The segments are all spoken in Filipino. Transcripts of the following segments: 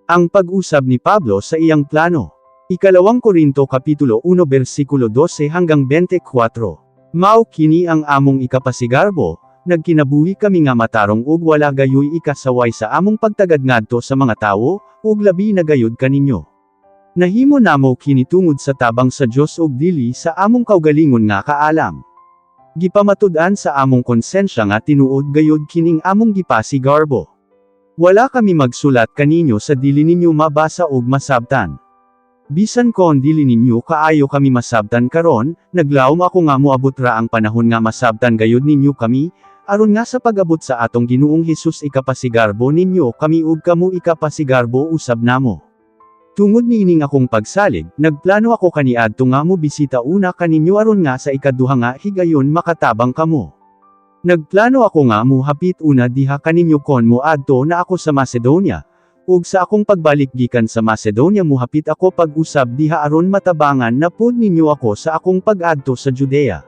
Ang pag-usab ni Pablo sa iyang plano. Ikalawang Korinto Kapitulo 1 versikulo 12 hanggang 24. Mao kini ang among ikapasigarbo, nagkinabuhi kami nga matarong ug wala gayoy ikasaway sa among pagtagad ngadto sa mga tawo, ug labi na gayud kaninyo. Nahimo namo kini tungod sa tabang sa Dios ug dili sa among kaugalingon nga kaalam. Gipamatud-an sa among konsensya nga tinuod gayud kining among gipasigarbo. Wala kami magsulat kaninyo sa dili ninyo mabasa ug masabtan. Bisan kon dili ninyo kaayo kami masabtan karon, naglawom ako nga moabot ra ang panahon nga masabtan gayud ninyo kami, aron nga sa pag-abot sa atong Ginoong Hesus ikapasigarbo ninyo kami ug kamo ikapasigarbo usab namo. Tungod niining akong pagsalig, nagplano ako kaniadto nga mo bisita una kaninyo aron nga sa ikaduha nga higayon makatabang kamo. Nagplano ako nga mo hapit una diha kaninyo kon mo adto na ako sa Macedonia, ug sa akong pagbalik gikan sa Macedonia mo hapit ako pag-usab diha aron matabangan na pud ninyo ako sa akong pag-adto sa Judea.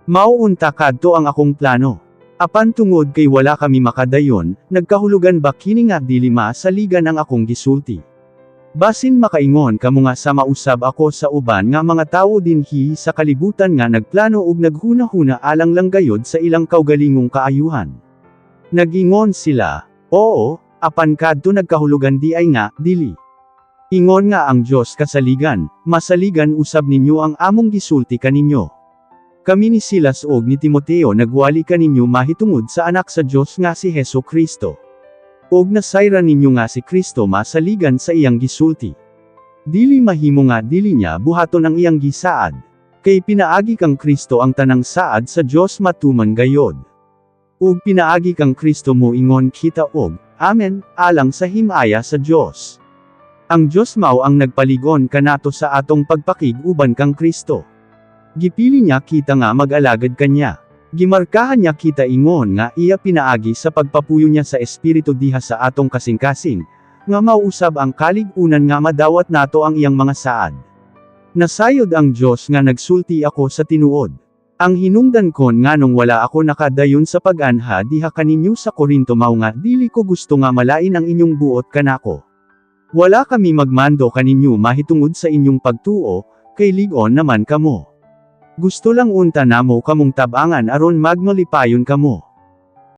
Mauunta kadto ang akong plano. Apan tungod kay wala kami makadayon, nagkahulugan ba kini nga dili masaligan ang akong gisulti. Basin makaingon kamo nga sa mausab ako sa uban nga mga tawo dinhi sa kalibutan nga nagplano ug naghuna-huna alang lang gayod sa ilang kaugalingong kaayuhan. Nagingon sila, oo, apan kadto nagkahulugan di ay nga, dili. Ingon nga ang Dios kasaligan, masaligan usab ninyo ang among gisulti kaninyo. Kami ni Silas og ni Timoteo nagwali kaninyo mahitungod sa anak sa Dios nga si Hesukristo. Og nasayra ninyo nga si Kristo masaligan sa iyang gisulti. Dili mahimo nga dili niya buhaton ang iyang gisaad. Kay pinaagi kang Kristo ang tanang saad sa Dios matuman gayod. Ug pinaagi kang Kristo mo ingon kita og, amen, alang sa himaya sa Dios. Ang Dios mao ang nagpaligon kanato sa atong pagpakig uban kang Kristo. Gipili niya kita nga mag-alagad kanya. Gimarkahan niya kita ingon nga iya pinaagi sa pagpapuyo niya sa espiritu diha sa atong kasing-kasing, nga mauusab ang kaligunan nga madawat nato ang iyang mga saad. Nasayod ang Dios nga nagsulti ako sa tinuod. Ang hinungdan kon nganong wala ako nakadayon sa pag-anha diha kaninyo sa Korinto mao nga dili ko gusto nga malain ang inyong buot kanako. Wala kami magmando kaninyo mahitungod sa inyong pagtuo, kay lig-on naman kamo. Gusto lang unta namo kamong tabangan aron magmalipayon kamo.